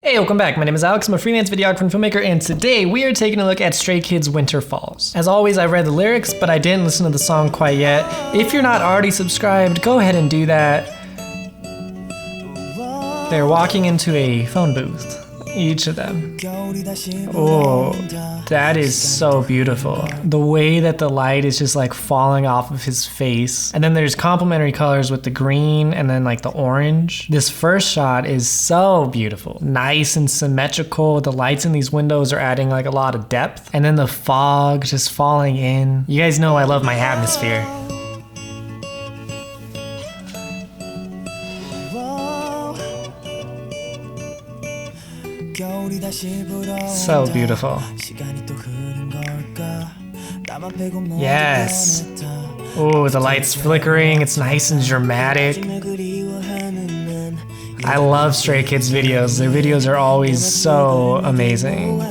Hey, welcome back. My name is Alex. I'm a freelance videographer and filmmaker, and today we are taking a look at Stray Kids' Winter Falls. As always, I read the lyrics, but I didn't listen to the song quite yet. If you're not already subscribed, go ahead and do that. They're walking into a phone booth, each of them. Oh, that is so beautiful. The way that the light is just like falling off of his face. And then there's complementary colors with the green and then like the orange. This first shot is so beautiful. Nice and symmetrical. The lights in these windows are adding like a lot of depth. And then the fog just falling in. You guys know I love my atmosphere. So beautiful. Yes. Oh, the light's flickering. It's nice and dramatic. I love Stray Kids videos. Their videos are always so amazing.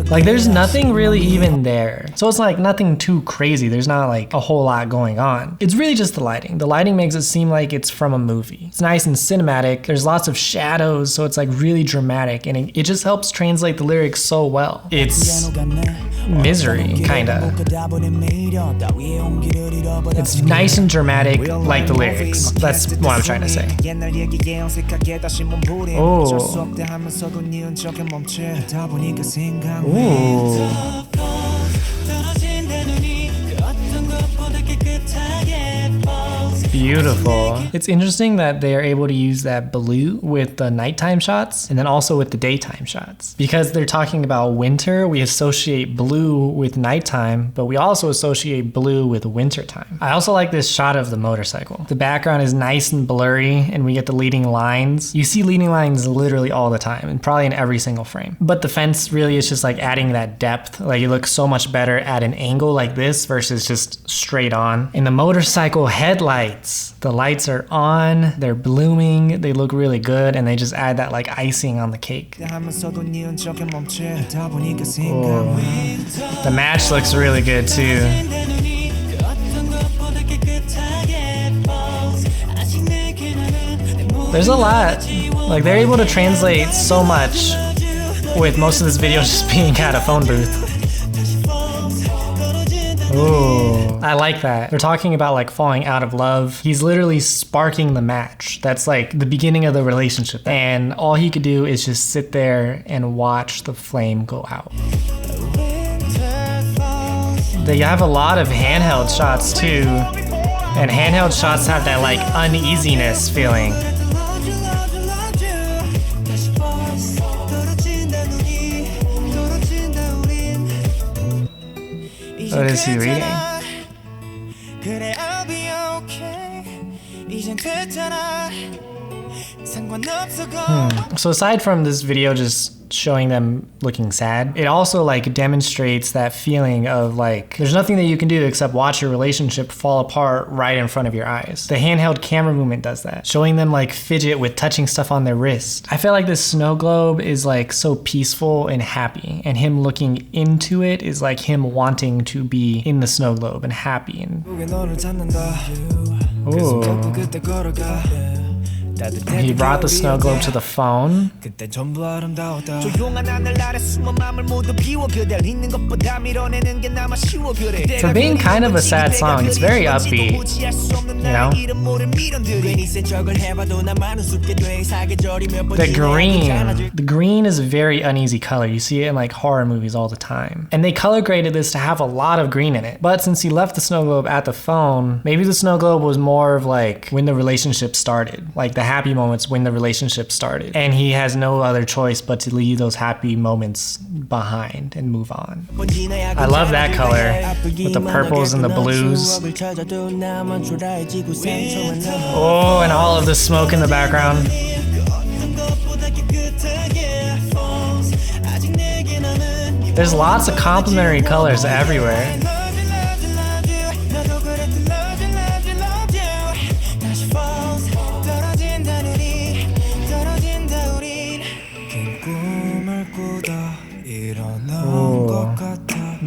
Like there's nothing really even there. So it's like nothing too crazy. There's not like a whole lot going on. It's really just the lighting. The lighting makes it seem like it's from a movie. It's nice and cinematic. There's lots of shadows, so it's like really dramatic, and it just helps translate the lyrics so well. It's misery, kinda. It's nice and dramatic like the lyrics. That's what I'm trying to say. Oh. Ooh. Beautiful. It's interesting that they are able to use that blue with the nighttime shots and then also with the daytime shots. Because they're talking about winter, we associate blue with nighttime, but we also associate blue with wintertime. I also like this shot of the motorcycle. The background is nice and blurry and we get the leading lines. You see leading lines literally all the time and probably in every single frame. But the fence really is just like adding that depth. Like it looks so much better at an angle like this versus just straight on. And the motorcycle headlights. The lights are on, they're blooming, they look really good, and they just add that like icing on the cake. Oh. The match looks really good too. There's a lot. Like they're able to translate so much with most of this video just being at a phone booth. Ooh, I like that. They're talking about like falling out of love. He's literally sparking the match. That's like the beginning of the relationship. And all he could do is just sit there and watch the flame go out. They have a lot of handheld shots too. And handheld shots have that like uneasiness feeling. What is he reading? So aside from this video just showing them looking sad, it also like demonstrates that feeling of like there's nothing that you can do except watch your relationship fall apart right in front of your eyes. The handheld camera movement does that, showing them like fidget with touching stuff on their wrist. I feel like this snow globe is like so peaceful and happy, and him looking into it is like him wanting to be in the snow globe and happy. And ooh. He brought the snow globe to the phone. For being kind of a sad song, it's very upbeat, you know? The green is a very uneasy color. You see it in like horror movies all the time. And they color graded this to have a lot of green in it. But since he left the snow globe at the phone, maybe the snow globe was more of like when the relationship started, like the happy moments when the relationship started, and he has no other choice but to leave those happy moments behind and move on. I love that color with the purples and the blues. Oh, and all of the smoke in the background. There's lots of complementary colors everywhere.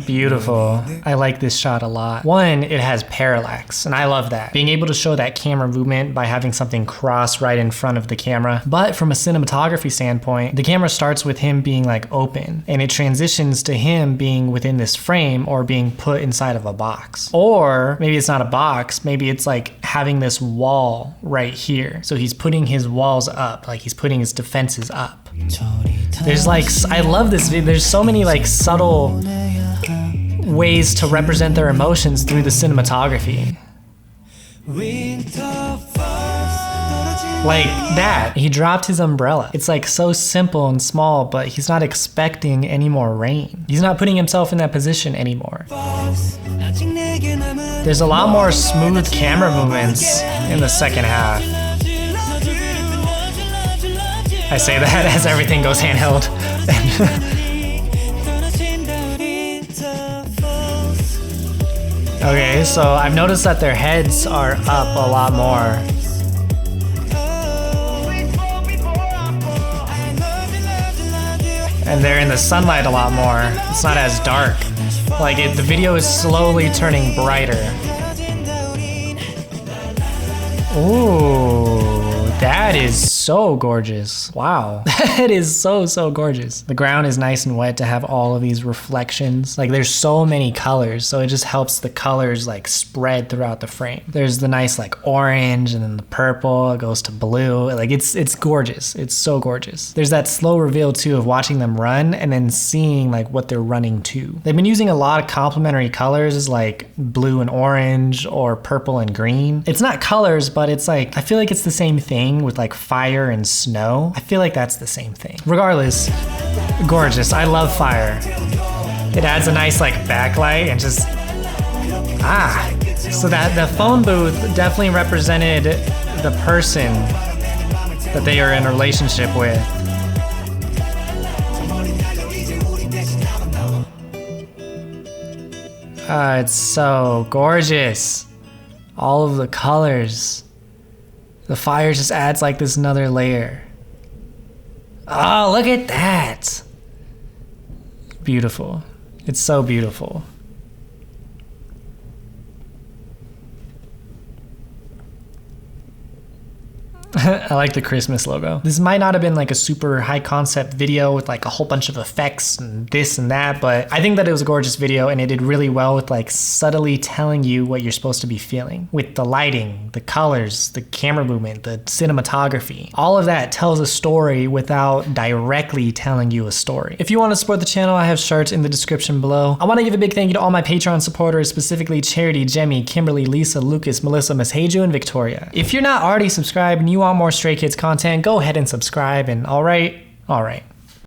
Beautiful. I like this shot a lot. One, it has parallax, and I love that. Being able to show that camera movement by having something cross right in front of the camera. But from a cinematography standpoint, the camera starts with him being like open, and it transitions to him being within this frame or being put inside of a box. Or maybe it's not a box, maybe it's like having this wall right here. So he's putting his walls up, like he's putting his defenses up. There's like, I love this video. There's so many like subtle ways to represent their emotions through the cinematography. Like that, he dropped his umbrella. It's like so simple and small, but he's not expecting any more rain. He's not putting himself in that position anymore. There's a lot more smooth camera movements in the second half. I say that as everything goes handheld. Okay, so I've noticed that their heads are up a lot more. And they're in the sunlight a lot more. It's not as dark. Like the video is slowly turning brighter. Ooh, that is so gorgeous. Wow, that is so gorgeous. The ground is nice and wet to have all of these reflections. Like there's so many colors, so it just helps the colors like spread throughout the frame. There's the nice like orange, and then the purple, it goes to blue. Like it's gorgeous. It's so gorgeous. There's that slow reveal too of watching them run and then seeing like what they're running to. They've been using a lot of complementary colors like blue and orange or purple and green. It's not colors, but it's like, I feel like it's the same thing with like fire and snow. I feel like that's the same thing. Regardless, gorgeous. I love fire. It adds a nice like backlight and just, so that the phone booth definitely represented the person that they are in a relationship with. It's so gorgeous. All of the colors. The fire just adds like this another layer. Oh, look at that. Beautiful. It's so beautiful. I like the Christmas logo. This might not have been like a super high concept video with like a whole bunch of effects and this and that, but I think that it was a gorgeous video and it did really well with like subtly telling you what you're supposed to be feeling. With the lighting, the colors, the camera movement, the cinematography. All of that tells a story without directly telling you a story. If you want to support the channel, I have shirts in the description below. I want to give a big thank you to all my Patreon supporters, specifically Charity, Jemmy, Kimberly, Lisa, Lucas, Melissa, Miss Heiju, and Victoria. If you're not already subscribed and you want more Stray Kids content, go ahead and subscribe, and all right.